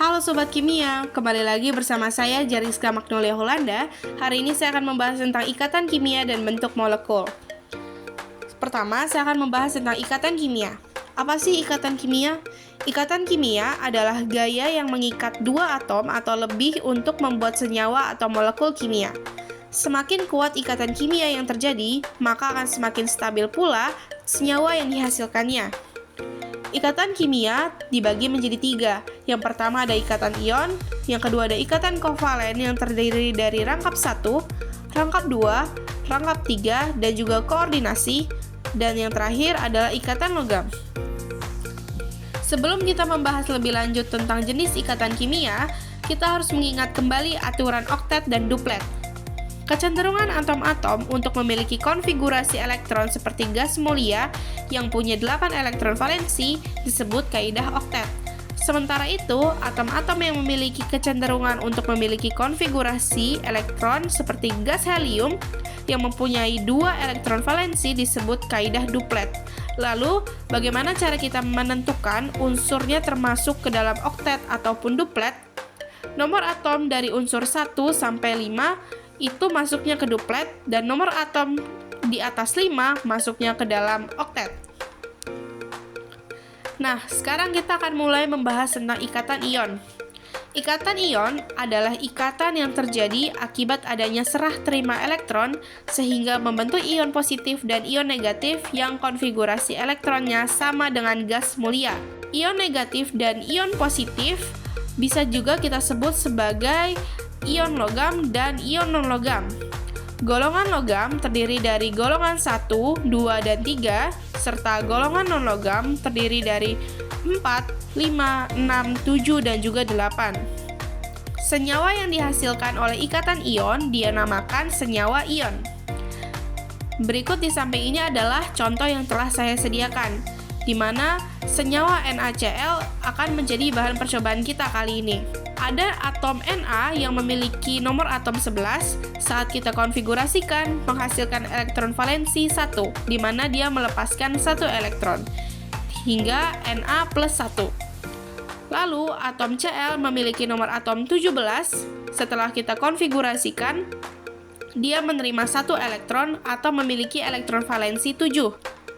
Halo Sobat Kimia, kembali lagi bersama saya Jariska Magnolia Holanda. Hari ini saya akan membahas tentang ikatan kimia dan bentuk molekul. Pertama, saya akan membahas tentang ikatan kimia. Apa sih ikatan kimia? Ikatan kimia adalah gaya yang mengikat dua atom atau lebih untuk membuat senyawa atau molekul kimia. Semakin kuat ikatan kimia yang terjadi, maka akan semakin stabil pula senyawa yang dihasilkannya. Ikatan kimia dibagi menjadi tiga. Yang pertama ada ikatan ion, yang kedua ada ikatan kovalen yang terdiri dari rangkap 1, rangkap 2, rangkap 3, dan juga koordinasi, dan yang terakhir adalah ikatan logam. Sebelum kita membahas lebih lanjut tentang jenis ikatan kimia, kita harus mengingat kembali aturan oktet dan duplet. Kecenderungan atom-atom untuk memiliki konfigurasi elektron seperti gas mulia yang punya 8 elektron valensi disebut kaidah oktet. Sementara itu, atom-atom yang memiliki kecenderungan untuk memiliki konfigurasi elektron seperti gas helium yang mempunyai 2 elektron valensi disebut kaidah duplet. Lalu, bagaimana cara kita menentukan unsurnya termasuk ke dalam oktet ataupun duplet? Nomor atom dari unsur 1 sampai 5 itu masuknya ke duplet, dan nomor atom di atas 5 masuknya ke dalam oktet. Nah, sekarang kita akan mulai membahas tentang ikatan ion. Ikatan ion adalah ikatan yang terjadi akibat adanya serah terima elektron sehingga membentuk ion positif dan ion negatif yang konfigurasi elektronnya sama dengan gas mulia. Ion negatif dan ion positif bisa juga kita sebut sebagai ion logam dan ion non-logam. Golongan logam terdiri dari golongan 1, 2, dan 3, serta golongan non-logam terdiri dari 4, 5, 6, 7, dan juga 8. Senyawa yang dihasilkan oleh ikatan ion dinamakan senyawa ion. Berikut di samping ini adalah contoh yang telah saya sediakan, di mana senyawa NaCl akan menjadi bahan percobaan kita kali ini. Ada atom Na yang memiliki nomor atom 11 saat kita konfigurasikan menghasilkan elektron valensi 1, di mana dia melepaskan 1 elektron, hingga Na plus 1. Lalu, atom Cl memiliki nomor atom 17, setelah kita konfigurasikan, dia menerima 1 elektron atau memiliki elektron valensi 7.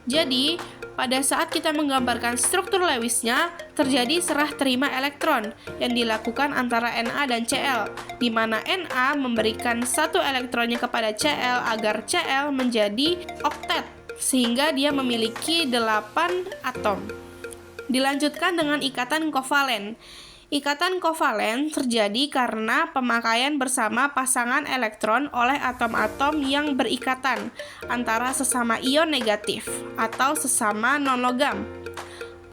Jadi, pada saat kita menggambarkan struktur Lewisnya, terjadi serah terima elektron yang dilakukan antara Na dan Cl, di mana Na memberikan 1 elektronnya kepada Cl agar Cl menjadi oktet, sehingga dia memiliki 8 atom. Dilanjutkan dengan ikatan kovalen. Ikatan kovalen terjadi karena pemakaian bersama pasangan elektron oleh atom-atom yang berikatan antara sesama ion negatif atau sesama non-logam.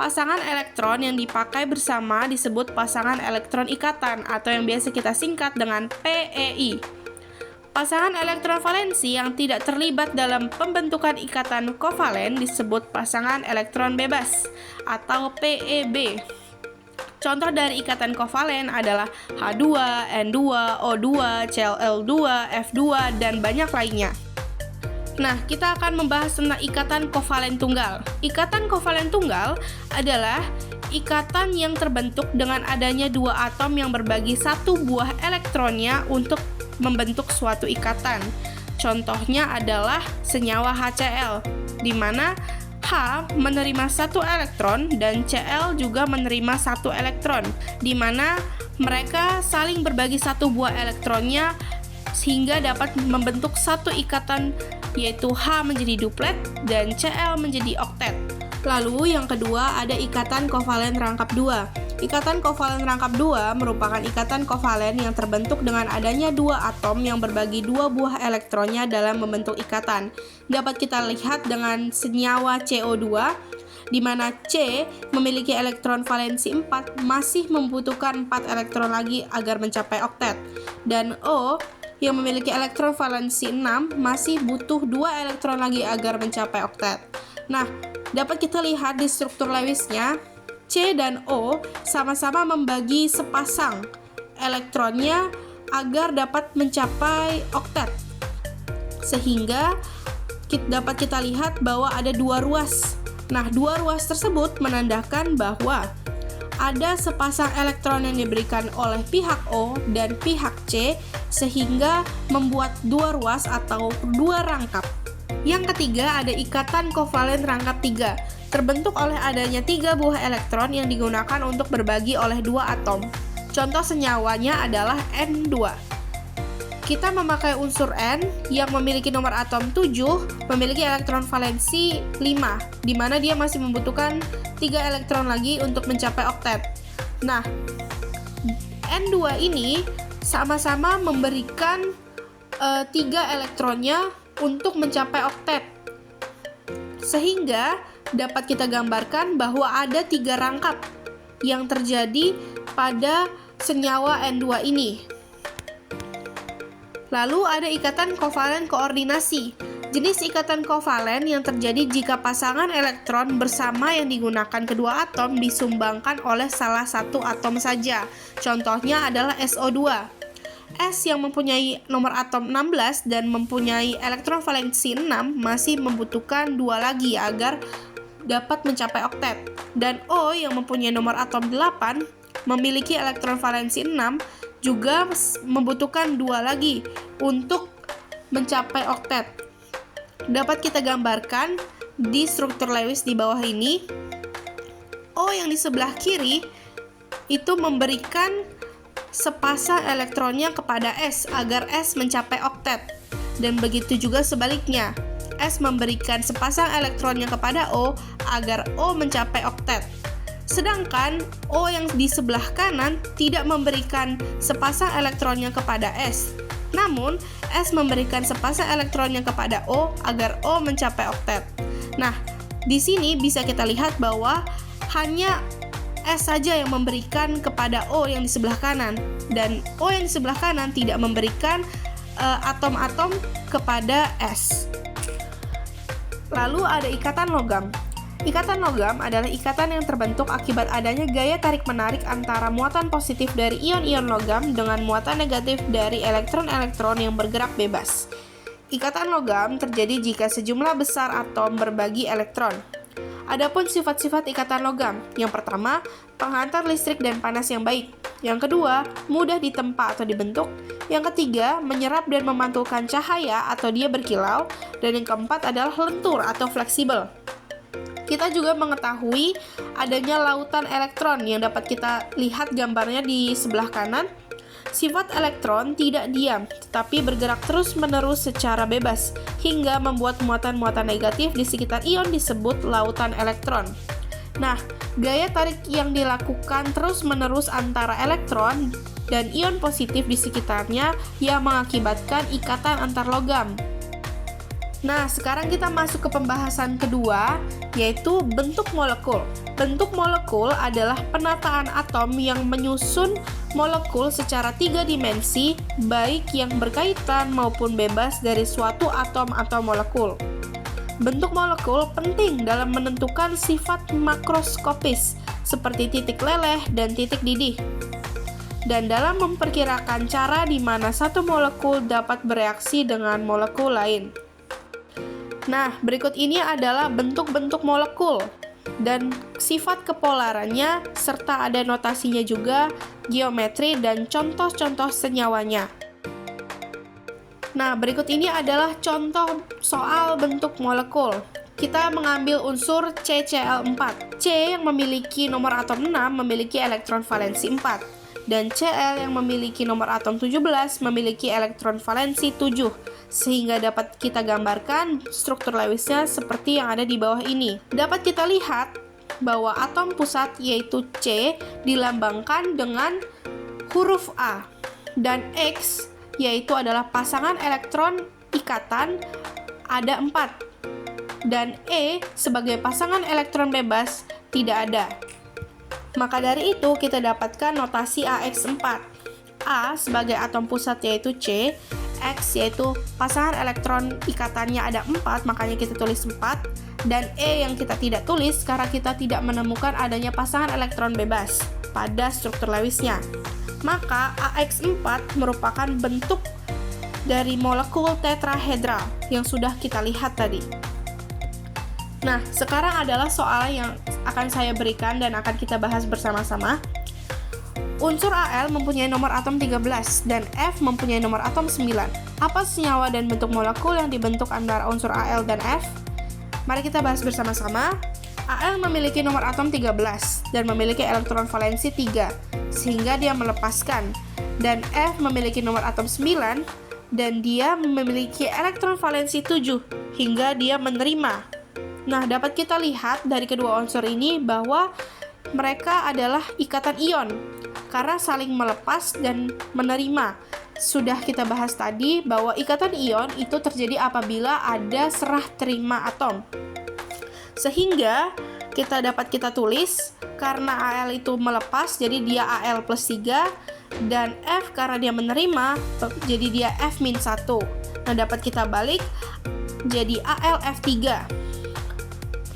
Pasangan elektron yang dipakai bersama disebut pasangan elektron ikatan atau yang biasa kita singkat dengan PeI. Pasangan elektron valensi yang tidak terlibat dalam pembentukan ikatan kovalen disebut pasangan elektron bebas atau PeB. Contoh dari ikatan kovalen adalah H2, N2, O2, Cl2, F2, dan banyak lainnya. Nah, kita akan membahas tentang ikatan kovalen tunggal. Ikatan kovalen tunggal adalah ikatan yang terbentuk dengan adanya 2 atom yang berbagi 1 buah elektronnya untuk membentuk suatu ikatan. Contohnya adalah senyawa HCl, di mana H menerima 1 elektron dan Cl juga menerima 1 elektron, di mana mereka saling berbagi 1 buah elektronnya sehingga dapat membentuk satu ikatan, yaitu H menjadi duplet dan Cl menjadi oktet. Lalu yang kedua ada ikatan kovalen rangkap 2. Ikatan kovalen rangkap 2 merupakan ikatan kovalen yang terbentuk dengan adanya 2 atom yang berbagi 2 buah elektronnya dalam membentuk ikatan. Dapat kita lihat dengan senyawa CO2, di mana C memiliki elektron valensi 4 masih membutuhkan 4 elektron lagi agar mencapai oktet. Dan O yang memiliki elektron valensi 6 masih butuh 2 elektron lagi agar mencapai oktet. Nah, dapat kita lihat di struktur Lewisnya, C dan O sama-sama membagi sepasang elektronnya agar dapat mencapai oktet. Sehingga dapat kita lihat bahwa ada 2 ruas. Nah, 2 ruas tersebut menandakan bahwa ada sepasang elektron yang diberikan oleh pihak O dan pihak C sehingga membuat dua ruas atau dua rangkap. Yang ketiga ada ikatan kovalen rangkap 3, terbentuk oleh adanya 3 buah elektron yang digunakan untuk berbagi oleh dua atom. Contoh senyawanya adalah N2. Kita memakai unsur N yang memiliki nomor atom 7, memiliki elektron valensi 5, di mana dia masih membutuhkan 3 elektron lagi untuk mencapai oktet. Nah, N2 ini sama-sama memberikan 3 elektronnya untuk mencapai oktet. Sehingga dapat kita gambarkan bahwa ada 3 rangkap yang terjadi pada senyawa N2 ini. Lalu ada ikatan kovalen koordinasi. Jenis ikatan kovalen yang terjadi jika pasangan elektron bersama yang digunakan kedua atom disumbangkan oleh salah satu atom saja. Contohnya adalah SO2. S yang mempunyai nomor atom 16 dan mempunyai elektron valensi 6 masih membutuhkan 2 lagi agar dapat mencapai oktet. Dan O yang mempunyai nomor atom 8 memiliki elektron valensi 6 juga membutuhkan 2 lagi untuk mencapai oktet. Dapat kita gambarkan di struktur Lewis di bawah ini. O yang di sebelah kiri itu memberikan sepasang elektronnya kepada S agar S mencapai oktet. Dan begitu juga sebaliknya. S memberikan sepasang elektronnya kepada O agar O mencapai oktet. Sedangkan O yang di sebelah kanan tidak memberikan sepasang elektronnya kepada S. Namun, S memberikan sepasang elektronnya kepada O agar O mencapai oktet. Nah, di sini bisa kita lihat bahwa hanya S saja yang memberikan kepada O yang di sebelah kanan, dan O yang di sebelah kanan tidak memberikan atom-atom kepada S. Lalu ada ikatan logam. Ikatan logam adalah ikatan yang terbentuk akibat adanya gaya tarik-menarik antara muatan positif dari ion-ion logam dengan muatan negatif dari elektron-elektron yang bergerak bebas. Ikatan logam terjadi jika sejumlah besar atom berbagi elektron. Adapun sifat-sifat ikatan logam, yang pertama, penghantar listrik dan panas yang baik. Yang kedua, mudah ditempa atau dibentuk. Yang ketiga, menyerap dan memantulkan cahaya atau dia berkilau. Dan yang keempat adalah lentur atau fleksibel. Kita juga mengetahui adanya lautan elektron yang dapat kita lihat gambarnya di sebelah kanan. Sifat elektron tidak diam, tetapi bergerak terus-menerus secara bebas, hingga membuat muatan-muatan negatif di sekitar ion disebut lautan elektron. Nah, gaya tarik yang dilakukan terus-menerus antara elektron dan ion positif di sekitarnya yang mengakibatkan ikatan antar logam. Nah, sekarang kita masuk ke pembahasan kedua, yaitu bentuk molekul. Bentuk molekul adalah penataan atom yang menyusun molekul secara 3 dimensi, baik yang berkaitan maupun bebas dari suatu atom atau molekul. Bentuk molekul penting dalam menentukan sifat makroskopis, seperti titik leleh dan titik didih, dan dalam memperkirakan cara di mana satu molekul dapat bereaksi dengan molekul lain. Nah, berikut ini adalah bentuk-bentuk molekul dan sifat kepolarannya, serta ada notasinya juga, geometri, dan contoh-contoh senyawanya. Nah, berikut ini adalah contoh soal bentuk molekul. Kita mengambil unsur CCl4. C yang memiliki nomor atom 6 memiliki elektron valensi 4. Dan Cl yang memiliki nomor atom 17 memiliki elektron valensi 7. Sehingga dapat kita gambarkan struktur Lewisnya seperti yang ada di bawah ini. Dapat kita lihat bahwa atom pusat yaitu C dilambangkan dengan huruf A. Dan X yaitu adalah pasangan elektron ikatan ada 4. Dan E sebagai pasangan elektron bebas tidak ada. Maka dari itu kita dapatkan notasi AX4. A sebagai atom pusat yaitu C, X yaitu pasangan elektron ikatannya ada 4, makanya kita tulis 4, dan E yang kita tidak tulis karena kita tidak menemukan adanya pasangan elektron bebas pada struktur Lewisnya. Maka AX4 merupakan bentuk dari molekul tetrahedral yang sudah kita lihat tadi. Nah, sekarang adalah soal yang akan saya berikan dan akan kita bahas bersama-sama. Unsur Al mempunyai nomor atom 13 dan F mempunyai nomor atom 9. Apa senyawa dan bentuk molekul yang dibentuk antara unsur Al dan F? Mari kita bahas bersama-sama. Al memiliki nomor atom 13 dan memiliki elektron valensi 3, sehingga dia melepaskan. Dan F memiliki nomor atom 9 dan dia memiliki elektron valensi 7, hingga dia menerima. Nah, dapat kita lihat dari kedua unsur ini bahwa mereka adalah ikatan ion karena saling melepas dan menerima. Sudah kita bahas tadi bahwa ikatan ion itu terjadi apabila ada serah terima atom. Sehingga dapat kita tulis karena Al itu melepas, jadi dia Al plus 3, dan F karena dia menerima, jadi dia F-1. Nah, dapat kita balik jadi AlF3.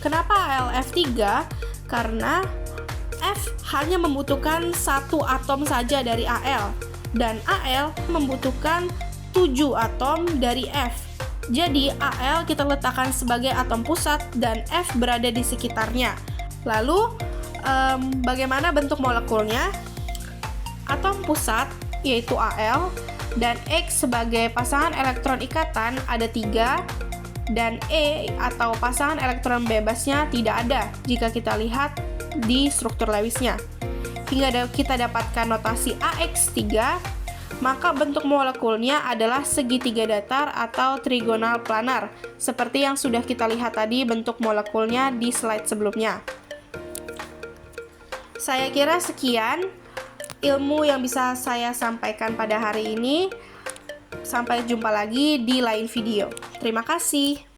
Kenapa AlF3? Karena F hanya membutuhkan satu atom saja dari Al, dan Al membutuhkan 7 atom dari F. Jadi Al kita letakkan sebagai atom pusat dan F berada di sekitarnya. Lalu bagaimana bentuk molekulnya? Atom pusat yaitu Al dan X sebagai pasangan elektron ikatan ada 3, dan E atau pasangan elektron bebasnya tidak ada jika kita lihat di struktur Lewisnya. Hingga kita dapatkan notasi AX3, maka bentuk molekulnya adalah segitiga datar atau trigonal planar, seperti yang sudah kita lihat tadi bentuk molekulnya di slide sebelumnya. Saya kira sekian ilmu yang bisa saya sampaikan pada hari ini. Sampai jumpa lagi di lain video. Terima kasih.